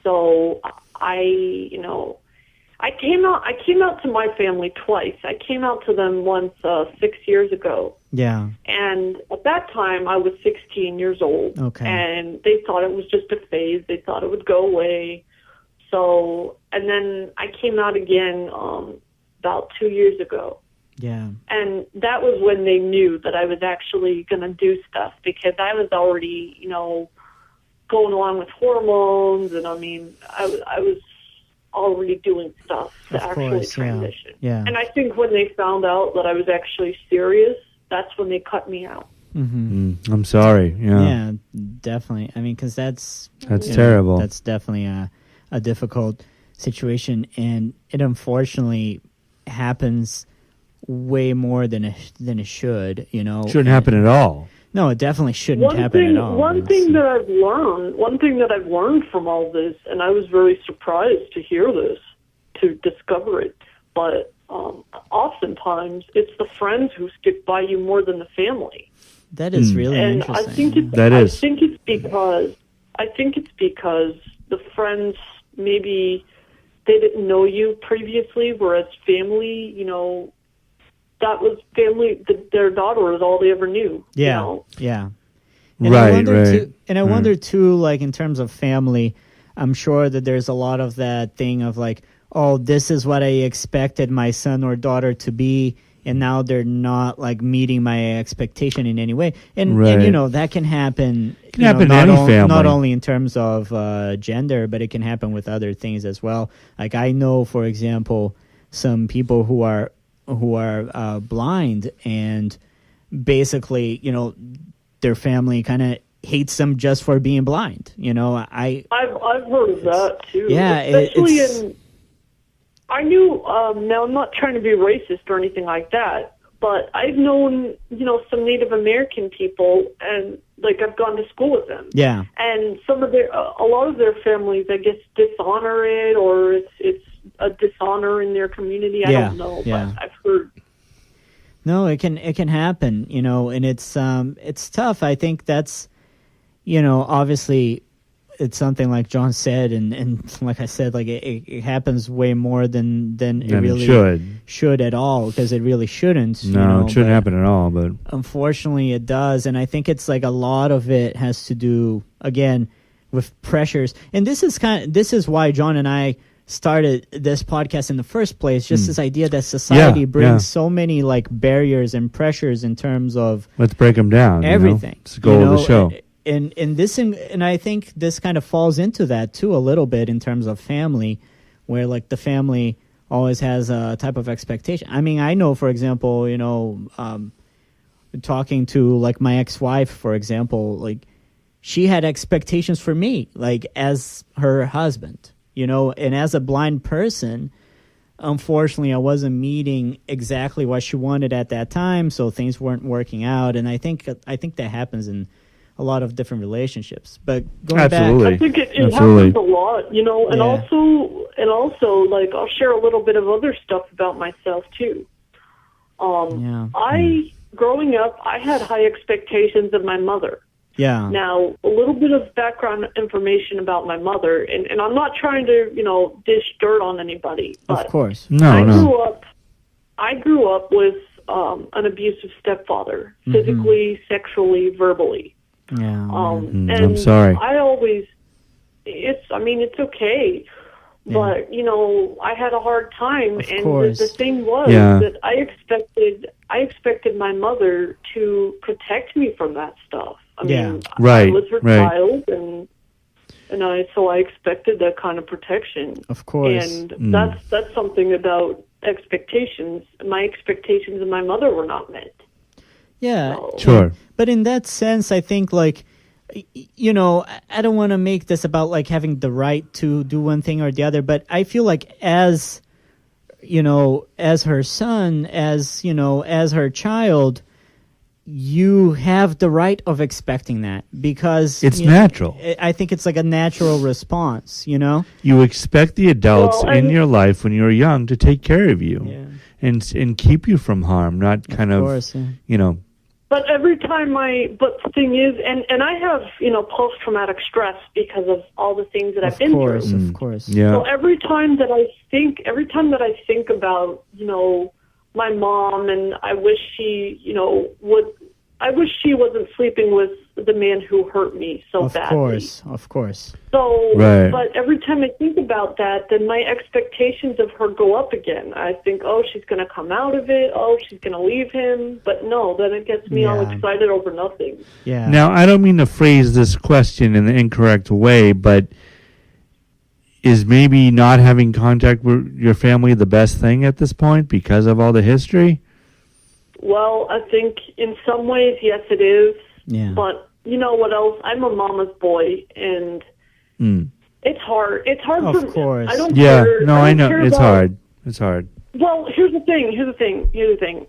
So I came out to my family twice. I came out to them once 6 years ago. Yeah. And at that time, I was 16 years old. Okay. And they thought it was just a phase. They thought it would go away. So, and then I came out again about 2 years ago. Yeah. And that was when they knew that I was actually going to do stuff, because I was already, going along with hormones. And I mean, I was already doing stuff to actually transition. Yeah. And I think when they found out that I was actually serious, that's when they cut me out. Mm-hmm. I'm sorry. Yeah, definitely. I mean, because that's terrible. That's definitely a difficult situation, and it unfortunately happens way more than it should. Shouldn't happen at all. No, it definitely shouldn't happen at all. One thing that I've learned from all this, and I was very surprised to hear this, to discover it, but oftentimes it's the friends who stick by you more than the family. That is really and interesting. I think it's because the friends, maybe they didn't know you previously, whereas family, that was family. Their daughter was all they ever knew. Yeah, yeah. And I wonder too, like in terms of family, I'm sure that there's a lot of that thing of like, oh, this is what I expected my son or daughter to be, and now they're not like meeting my expectation in any way. And that can happen. It can happen in any family. Not only in terms of gender, but it can happen with other things as well. Like I know, for example, some people who are blind, and basically, their family kind of hates them just for being blind. I've heard of that too. Yeah, especially I knew. Now, I'm not trying to be racist or anything like that, but I've known some Native American people, and like I've gone to school with them. Yeah, and a lot of their families, I guess, dishonor it, or it's a dishonor in their community. I don't know, but I've heard. No, it can happen, and it's tough. I think that's, obviously it's something like John said, and like I said, like it happens way more than it really should at all, because it really shouldn't. No, it shouldn't happen at all, but unfortunately it does. And I think it's like a lot of it has to do, again, with pressures. And this is why John and I started this podcast in the first place, just this idea that society brings so many like barriers and pressures in terms of, let's break them down, everything. It's the goal of the show. And I think this kind of falls into that too a little bit in terms of family, where like the family always has a type of expectation. I mean, I know, for example, talking to like my ex-wife, for example, like she had expectations for me, like as her husband. And as a blind person, unfortunately, I wasn't meeting exactly what she wanted at that time, so things weren't working out. And I think that happens in a lot of different relationships. But going back, I think it happens a lot, and also, like, I'll share a little bit of other stuff about myself too. Growing up, I had high expectations of my mother. Yeah. Now, a little bit of background information about my mother, and I'm not trying to, dish dirt on anybody. But of course. I grew up with an abusive stepfather, physically, sexually, verbally. Yeah. And I'm sorry. It's okay. Yeah. But, I had a hard time, of and course. The thing was that I expected my mother to protect me from that stuff. I mean, I was her child, and so I expected that kind of protection. Of course. And that's something about expectations. My expectations of my mother were not met. Yeah. So. Sure. But in that sense, I think, like, I don't want to make this about, like, having the right to do one thing or the other, but I feel like as her son, as her child, you have the right of expecting that, because it's natural. I think it's like a natural response, You expect the adults in your life when you're young to take care of you and keep you from harm, not kind of But But the thing is, and I have, post-traumatic stress because of all the things that I've been through. Of course. Yeah. So every time that I think about, my mom, and I wish she, I wish she wasn't sleeping with the man who hurt me so badly. Of course. So, right. But every time I think about that, then my expectations of her go up again. I think, oh, she's going to come out of it. Oh, she's going to leave him. But no, then it gets me all excited over nothing. Yeah. Now, I don't mean to phrase this question in the incorrect way, but is maybe not having contact with your family the best thing at this point because of all the history? Well, I think in some ways, yes, it is. Yeah. But you know what else? I'm a mama's boy, and it's hard. It's hard Of course. I don't Yeah, care. no, I I know. care It's about, hard. It's hard. Well, here's the thing.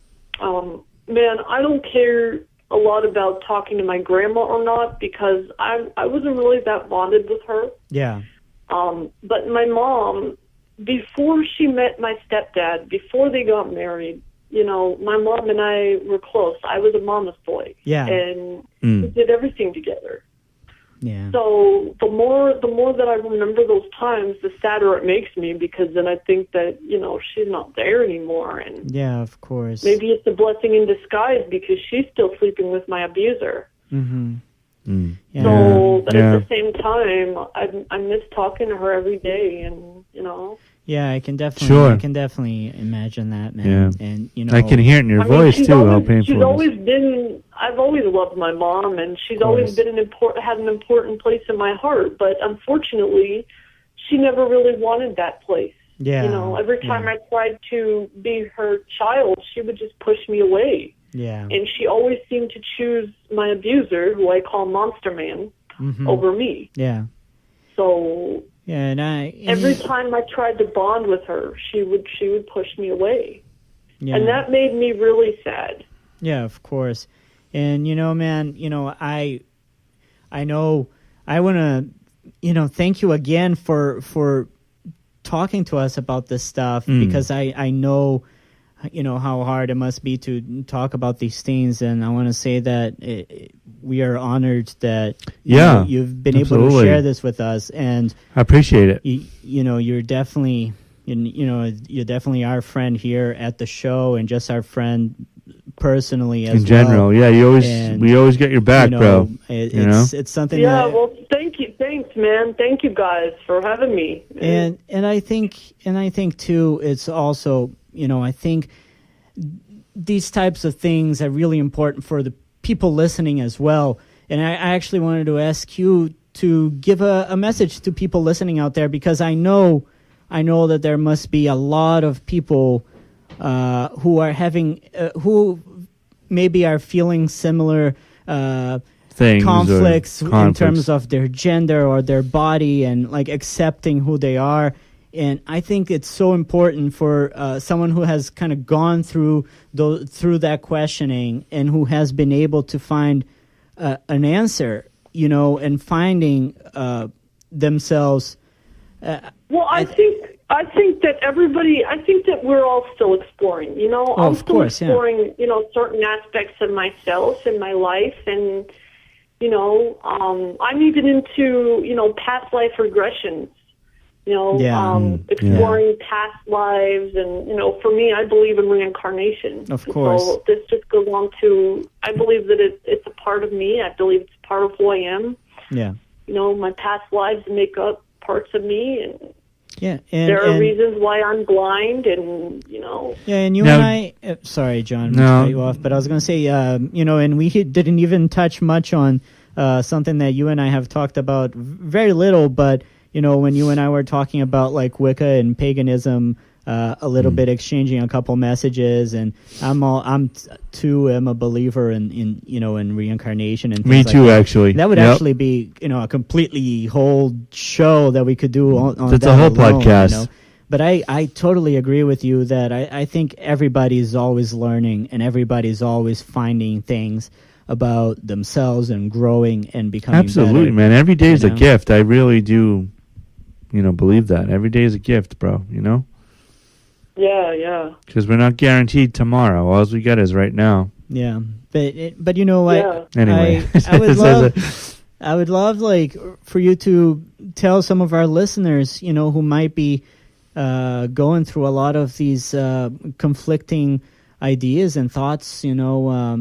Man, I don't care a lot about talking to my grandma or not because I wasn't really that bonded with her. Yeah. But my mom, before she met my stepdad, before they got married, my mom and I were close. I was a mama's boy. Yeah. And we did everything together. Yeah. So the more that I remember those times, the sadder it makes me because then I think that, she's not there anymore. And yeah, of course. Maybe it's a blessing in disguise because she's still sleeping with my abuser. Mm-hmm. Yeah. So, but at the same time, I miss talking to her every day, and Yeah, I can definitely imagine that, man. Yeah. And I can hear it in your voice too. How painful. I've always loved my mom, and she's always been had an important place in my heart. But unfortunately, she never really wanted that place. Yeah. Every time I tried to be her child, she would just push me away. Yeah. And she always seemed to choose my abuser, who I call Monster Man, over me. Yeah. So yeah, and every time I tried to bond with her, she would push me away. Yeah. And that made me really sad. Yeah, of course. And man, I know I want to thank you again for talking to us about this stuff because I know how hard it must be to talk about these things, and I want to say that we are honored that you've been able to share this with us, and I appreciate it. You're definitely you're definitely our friend here at the show, and just our friend personally as in general. well. Yeah, we always get your back, bro. It's something. Yeah, well, thanks, man. Thank you guys for having me. And I think too, it's also. I think these types of things are really important for the people listening as well. And I actually wanted to ask you to give a message to people listening out there, because I know that there must be a lot of people who are having who maybe are feeling similar conflicts in terms of their gender or their body and like accepting who they are. And I think it's so important for someone who has kind of gone through that questioning and who has been able to find an answer, and finding themselves. Well, I think that we're all still exploring. I'm still exploring, certain aspects of myself and my life, and I'm even into past life regressions. Exploring past lives, and for me, I believe in reincarnation. Of course. So this just goes on to, I believe that it's a part of me. I believe it's part of who I am. Yeah. My past lives make up parts of me, and there are and reasons why I'm blind, and Yeah, and you and I. Sorry, John, to cut you off, but I was going to say, and we didn't even touch much on something that you and I have talked about very little, but. When you and I were talking about like Wicca and paganism, a little bit, exchanging a couple messages, and I'm a believer in reincarnation and things me too, actually. That would actually be a completely whole show that we could do on that's that a whole alone, podcast. But I totally agree with you that I think everybody's always learning and everybody's always finding things about themselves and growing and becoming absolutely, better, man. Every day is a gift. I really do. Believe that. Every day is a gift, bro, Yeah. Because we're not guaranteed tomorrow. All we get is right now, yeah. But you know, Yeah. Anyway. I would love like for you to tell some of our listeners, you know, who might be going through a lot of these conflicting ideas and thoughts, you know,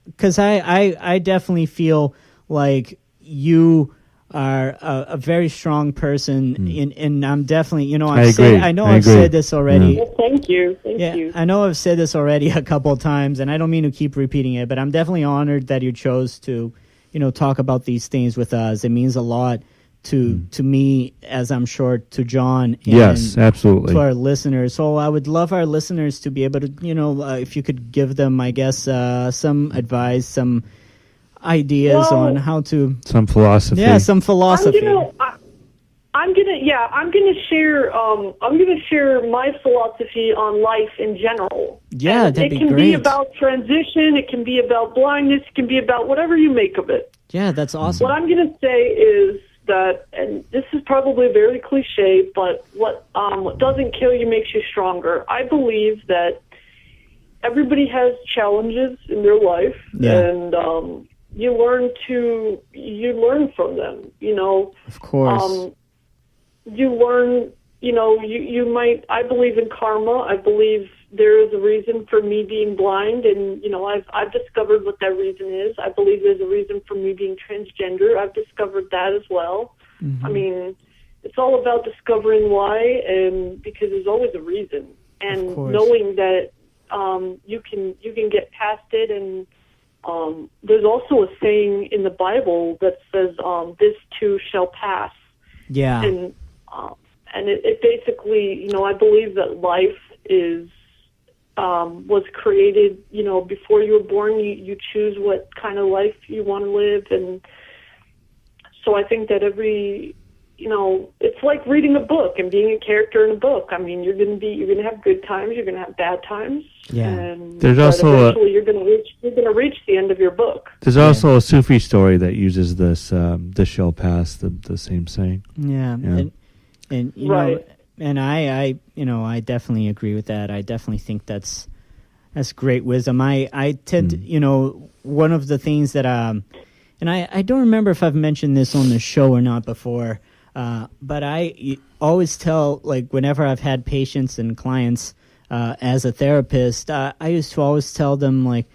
because I definitely feel like you are a very strong person, and I'm definitely, you know, I've said this already. Well, thank you. Thank you. I know I've said this already a couple of times, and I don't mean to keep repeating it, but I'm definitely honored that you chose to, you know, talk about these things with us. It means a lot to me, as I'm sure to John. And yes, absolutely. To our listeners. So I would love our listeners to be able to, you know, if you could give them, I guess, some advice, some ideas on how to some philosophy. Yeah, some philosophy. I'm gonna share my philosophy on life in general. Yeah, and that'd be great. It can be about transition. It can be about blindness. It can be about whatever you make of it. Yeah, that's awesome. What I'm gonna say is that, and this is probably very cliche, but what doesn't kill you makes you stronger. I believe that everybody has challenges in their life, and you learn from them. You know, of course. You learn. You know, I believe in karma. I believe there is a reason for me being blind, and you know, I've discovered what that reason is. I believe there's a reason for me being transgender. I've discovered that as well. Mm-hmm. I mean, it's all about discovering why, and because there's always a reason, and knowing that you can get past it. And there's also a saying in the Bible that says, "This too shall pass." Yeah. And it basically, you know, I believe that life was created, you know, before you were born. You choose what kind of life you want to live, and so I think that you know, it's like reading a book and being a character in a book. I mean, you're gonna have good times, you're gonna have bad times, and there's also eventually you're gonna reach the end of your book. There's also a Sufi story that uses this shall pass, the same saying. Yeah. And you know, and I you know, I definitely agree with that. I definitely think that's great wisdom. I tend to, you know, one of the things that and I don't remember if I've mentioned this on the show or not before, but I always tell, like, whenever I've had patients and clients as a therapist, I used to always tell them, like,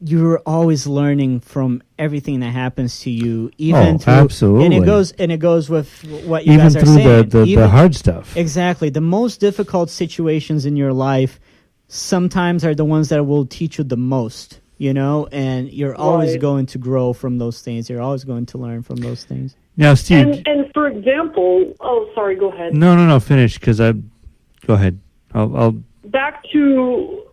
you're always learning from everything that happens to you, even through, absolutely. And it goes with what you guys are saying. Even through the hard stuff. Exactly. The most difficult situations in your life sometimes are the ones that will teach you the most, you know, and you're always going to grow from those things. You're always going to learn from those things. Now, Steve. And for example, sorry, go ahead. No, finish, because go ahead. I'll back to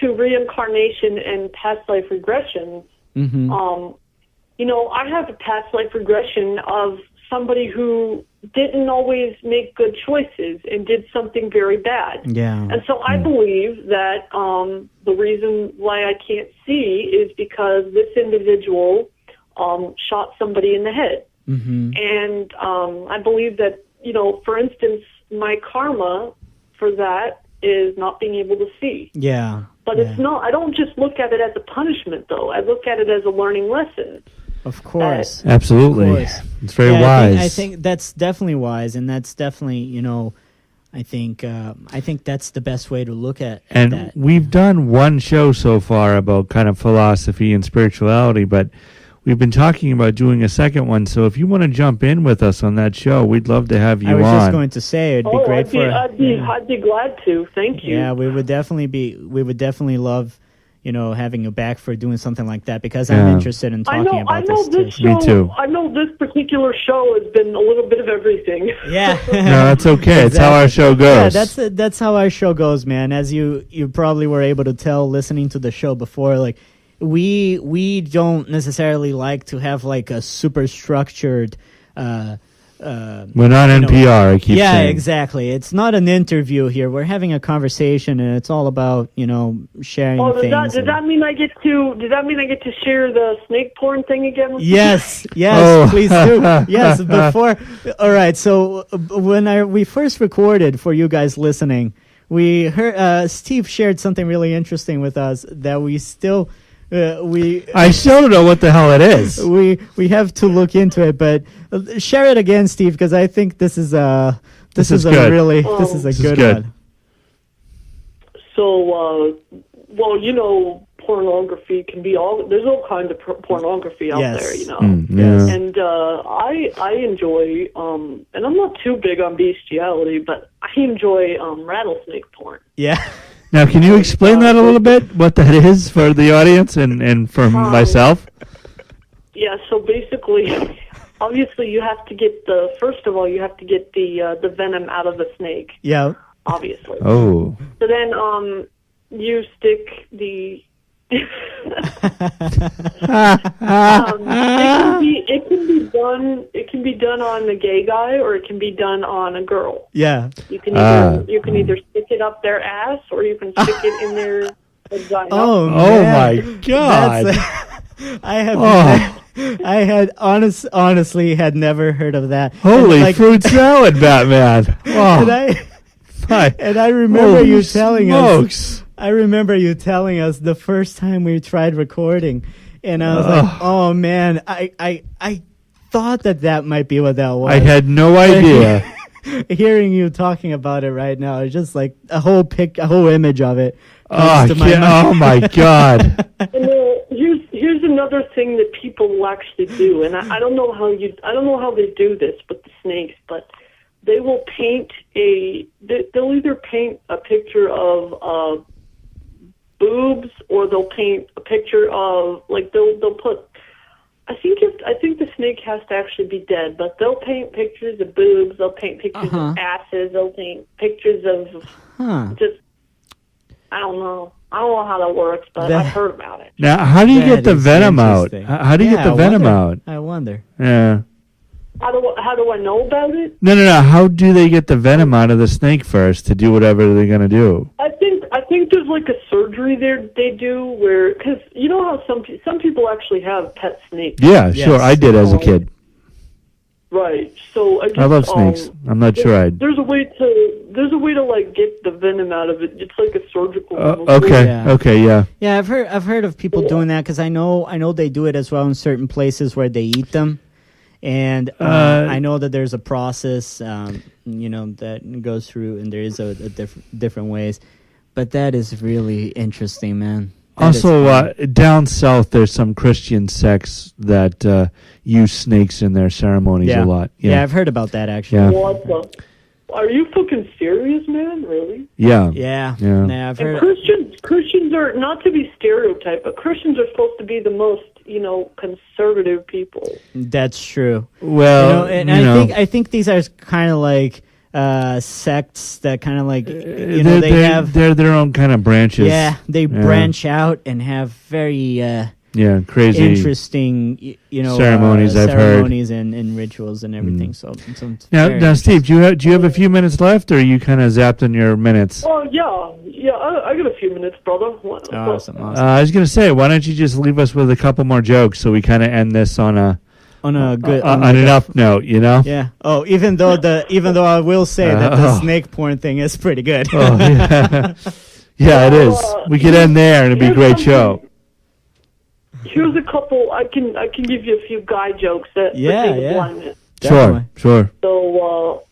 reincarnation and past life regressions. Mm-hmm. You know, I have a past life regression of somebody who didn't always make good choices and did something very bad. Yeah. And so I believe that the reason why I can't see is because this individual shot somebody in the head. Mm-hmm. And I believe that, you know, for instance, my karma for that is not being able to see. Yeah. But it's not, I don't just look at it as a punishment, though. I look at it as a learning lesson. Of course. Absolutely. Of course. It's very wise. I think that's definitely wise, and that's definitely, you know, I think that's the best way to look at and that. We've done one show so far about kind of philosophy and spirituality, but we've been talking about doing a second one, so if you want to jump in with us on that show, we'd love to have you on. I was just going to say, it'd be great I'd be glad to. Thank you. Yeah, we would definitely love, you know, having you back for doing something like that, because I'm interested in talking about this too. Me too. I know this particular show has been a little bit of everything. Yeah. No, that's okay. Exactly. It's how our show goes. Yeah, that's how our show goes, man. As you probably were able to tell listening to the show before, like, we don't necessarily like to have like a super structured we're not NPR, I keep saying. Yeah, exactly. It's not an interview here. We're having a conversation, and it's all about, you know, sharing things. Does that mean I get to share the snake porn thing again? Yes, please do. Yes, before. All right. So when we first recorded, for you guys listening, we heard Steve shared something really interesting with us that we still I still don't know what the hell it is. we have to look into it, but share it again, Steve, because I think this is a good. good one. So, pornography can be there's all kinds of pornography out there, Yeah. And I enjoy, and I'm not too big on bestiality, but I enjoy rattlesnake porn. Yeah. Now, can you explain that a little bit, what that is for the audience and for myself? Yeah, so basically, obviously you have to get the venom out of the snake. Yeah. Obviously. Oh. So then you stick the it can be done on a gay guy, or it can be done on a girl. Yeah. You can either stick it up their ass, or you can stick it in their vagina. Oh my God. Honestly had never heard of that. Holy fruit salad, Batman. Oh. And I remember you telling us. I remember you telling us the first time we tried recording, and I was like, "Oh man, I thought that might be what that was." I had no idea. Hearing you talking about it right now, it's just like a whole image of it. Oh my God! And, here's another thing that people will actually do, and I don't know how they do this with the snakes, but they will they'll either paint a picture of boobs, or they'll paint a picture of, like, they'll put, I think the snake has to actually be dead, but they'll paint pictures of boobs, they'll paint pictures of asses, they'll paint pictures of just, I don't know how that works, but I've heard about it. Now, how do you get the venom out? How do you get the venom out? I wonder. Yeah. How do I know about it? No. How do they get the venom out of the snake first to do whatever they're gonna do? I think there's like a surgery they do where, because you know how some people actually have pet snakes. Yeah, sure. I did as a kid. Right. So I love snakes. I'm not sure There's a way to like get the venom out of it. It's like a surgical. Okay. Yeah. Okay. Yeah. Yeah, I've heard of people doing that, because I know they do it as well in certain places where they eat them. And I know that there's a process, that goes through, and there is a different ways. But that is really interesting, man. Also, down south, there's some Christian sects that use snakes in their ceremonies a lot. Yeah, I've heard about that, actually. Yeah. Are you fucking serious, man? Really? Yeah. Yeah. I've heard. And Christians are, not to be stereotyped, but Christians are supposed to be the most, conservative people. That's true. Well, I think these are kind of like sects that kind of like they're their own kind of branches. Yeah, they branch out and have very crazy, interesting ceremonies. I've heard and rituals and everything. So now, Steve, do you have a few minutes left, or are you kind of zapped on your minutes? Oh yeah. I got a few minutes, brother. Awesome. I was gonna say, why don't you just leave us with a couple more jokes so we kind of end this on an up note, Yeah. Oh, even though I will say that the snake porn thing is pretty good. Oh, yeah. Yeah, it is. We could end there, and it'd be a great show. Here's a couple. I can give you a few guy jokes that blindness. Sure. So,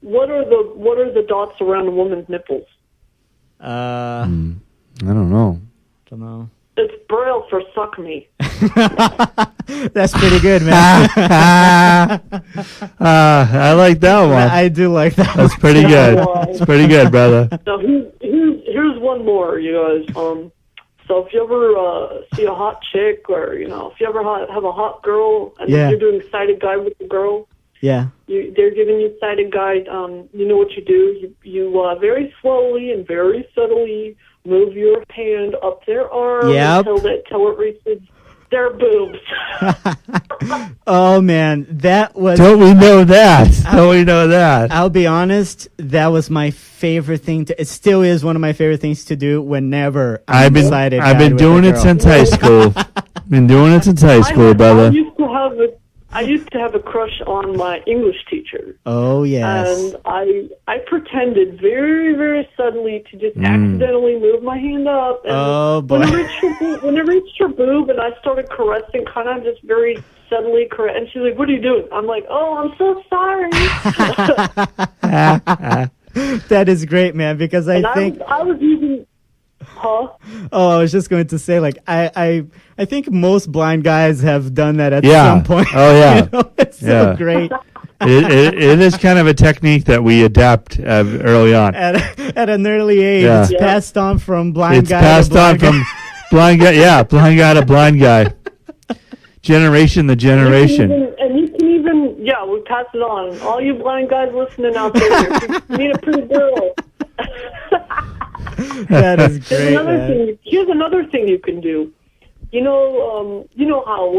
what are the dots around a woman's nipples? I don't know. It's Braille for suck me. That's pretty good, man. I like that one. I do like that. That's pretty good. It's pretty good, brother. Now, here's one more, you guys. So if you ever see a hot chick, or if you ever have a hot girl, and you're doing sighted guide with the girl, they're giving you sighted guide. You know what you do? You very slowly and very subtly move your hand up their arm until it reaches their boobs. Oh man, that was. Don't we know that? I'll be honest. That was my favorite thing. It still is one of my favorite things to do whenever I've been doing it since high school. Been doing it since high school, brother. I used to have a crush on my English teacher. Oh, yes. And I pretended very, very suddenly to just accidentally move my hand up. And Oh, boy. when it reached her boob and I started caressing, kind of just very suddenly caress, and she's like, "What are you doing?" I'm like, "Oh, I'm so sorry." That is great, man, because I think... I was using... Huh? Oh, I was just going to say, like, I think most blind guys have done that at some point. Oh, yeah. You know, it's so great. It is kind of a technique that we adapt early on. At an early age, it's passed on from blind guy to blind guy. from blind guy, blind guy to blind guy. Generation to generation. And you can even, we pass it on. All you blind guys listening out there, if you meet a pretty girl. That is great. Here's another thing you can do. You know how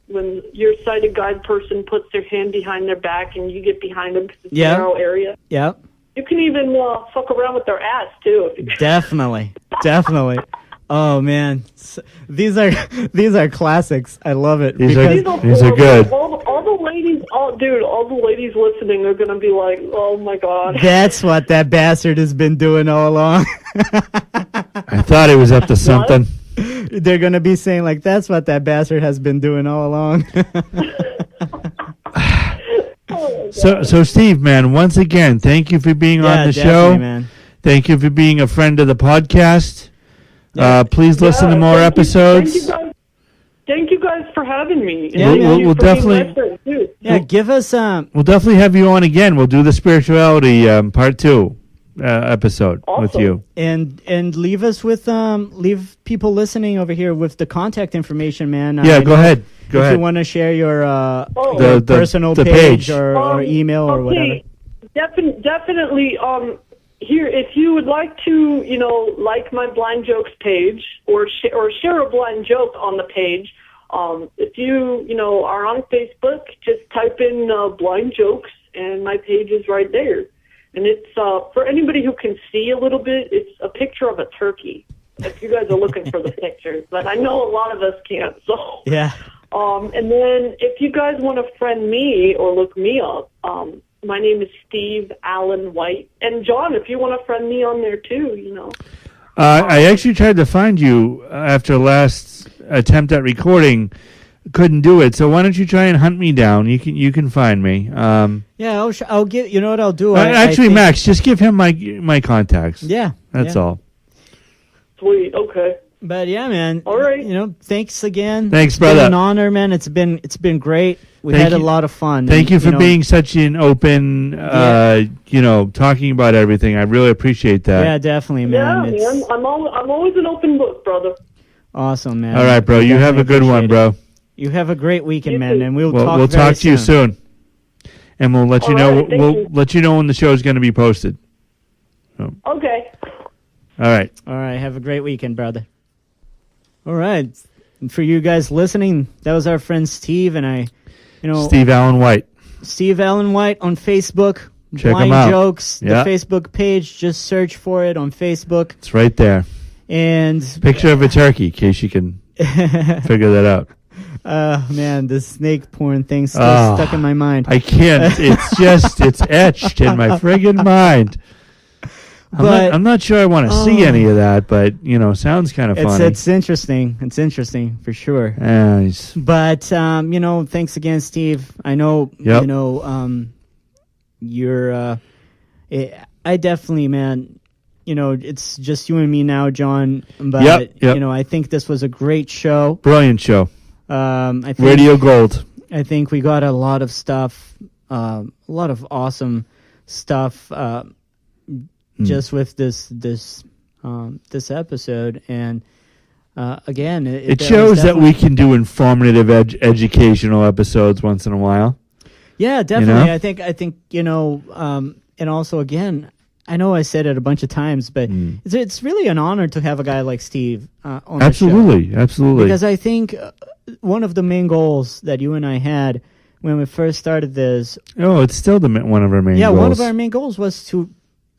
when your sighted guide person puts their hand behind their back and you get behind them because it's a narrow area? Yeah. You can even fuck around with their ass, too. Definitely. Oh, man. These are classics. I love it. These are good. All the ladies listening are going to be like, "Oh, my God." That's what that bastard has been doing all along. I thought he was up to something. They're going to be saying, like, that's what that bastard has been doing all along. So Steve, man, once again, thank you for being on the show. Man. Thank you for being a friend of the podcast. Please listen to more episodes. Thank you guys for having me. We'll definitely. Give us. We'll definitely have you on again. We'll do the spirituality part 2 episode with you. And leave us with leave people listening over here with the contact information, man. Go ahead. If you want to share your the personal page or email or whatever. Definitely. Here, if you would like to, like my blind jokes page or share a blind joke on the page, if you, are on Facebook, just type in blind jokes and my page is right there. And it's, for anybody who can see a little bit, it's a picture of a turkey. If you guys are looking for the pictures, but I know a lot of us can't, so. Yeah. And then if you guys want to friend me or look me up, my name is Steve Allen White. And John, if you want to friend me on there too, I actually tried to find you after last attempt at recording. Couldn't do it. So why don't you try and hunt me down? You can find me. I'll get. You know what I'll do? Actually, Max, just give him my contacts. Yeah. That's all. Sweet. Okay. But yeah, man. All right. Thanks again. Thanks, brother. It's been an honor, man. It's been great. We had a lot of fun. Thank you for being such an open, talking about everything. I really appreciate that. Yeah, definitely, man. Yeah, man. I'm always an open book, brother. Awesome, man. All right, bro. You have a good one, bro. You have a great weekend, man, and we'll talk to you soon. And we'll let you know. We'll let you know when the show is going to be posted. So. Okay. All right. Have a great weekend, brother. All right. And for you guys listening, that was our friend Steve and I. Steve Allen White. Steve Allen White on Facebook. Check Blind him out. Jokes, the Facebook page. Just search for it on Facebook. It's right there. And picture of a turkey, in case you can figure that out. Man, the snake porn thing's still stuck in my mind. I can't. It's etched in my friggin' mind. I'm not sure I want to see any of that, but sounds kind of funny. It's interesting. It's interesting for sure. Nice. But thanks again, Steve. I know. Yep. You're. I definitely, man. It's just you and me now, John. But yep. I think this was a great show. Brilliant show. I think, Radio Gold. I think we got a lot of stuff. A lot of awesome stuff. Just with this episode, and again, it shows that we can do informative, educational episodes once in a while. Yeah, definitely. I think and also again, I know I said it a bunch of times, but it's really an honor to have a guy like Steve on the show. Absolutely. Because I think one of the main goals that you and I had when we first started this. Oh, it's still one of our main goals. Yeah, one of our main goals was to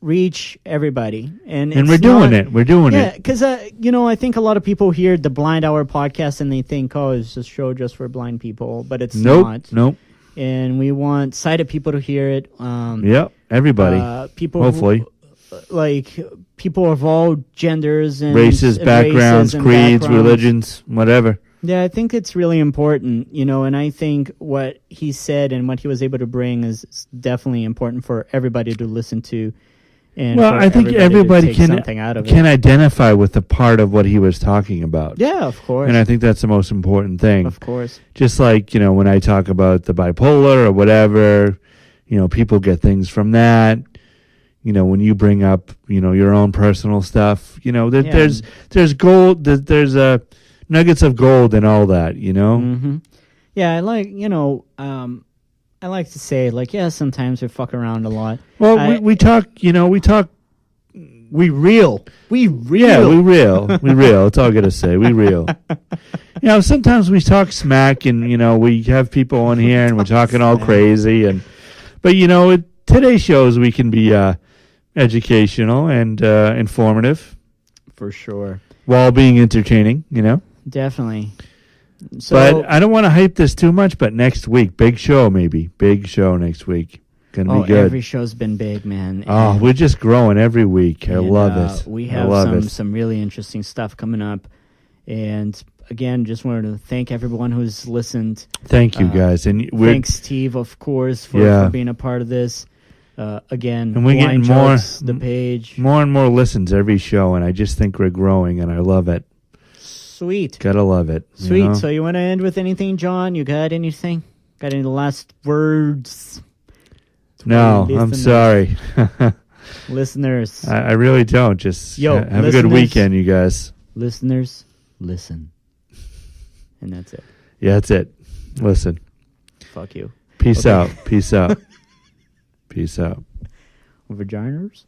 reach everybody, and we're doing it. We're doing yeah, it. because I think a lot of people hear the Blind Hour podcast and they think, oh, it's a show just for blind people, but it's not. Nope. And we want sighted people to hear it. Yep, everybody. People, hopefully, people of all genders and races, backgrounds, creeds, religions, whatever. Yeah, I think it's really important, and I think what he said and what he was able to bring is definitely important for everybody to listen to. And I think everybody can identify with a part of what he was talking about. Yeah, of course. And I think that's the most important thing. Of course. Just like, when I talk about the bipolar or whatever, people get things from that. When you bring up, your own personal stuff, there's gold, there's nuggets of gold and all that, Mm-hmm. Yeah, I like to say, sometimes we fuck around a lot. Well, we talk, we reel. Yeah, we reel. That's all I got to say. We reel. Sometimes we talk smack and, we have people on here and we're talking all crazy. But, today's shows we can be educational and informative. For sure. While being entertaining, Definitely. But I don't want to hype this too much, but next week, big show maybe. Big show next week. Gonna be good. Every show's been big, man. We're just growing every week. I love it. We have some really interesting stuff coming up. And again, just wanted to thank everyone who's listened. Thank you, guys. And thanks, Steve, of course, for being a part of this. Again, and we're getting the page. More and more listens every show, and I just think we're growing, and I love it. Sweet. Gotta love it. Sweet. So you want to end with anything, John? You got anything? Got any last words? No, I'm sorry. Listeners. I really don't. Just have a good weekend, you guys. Listeners, listen. And that's it. Yeah, that's it. Listen. Fuck you. Peace out. Peace out. Peace out. Vaginas?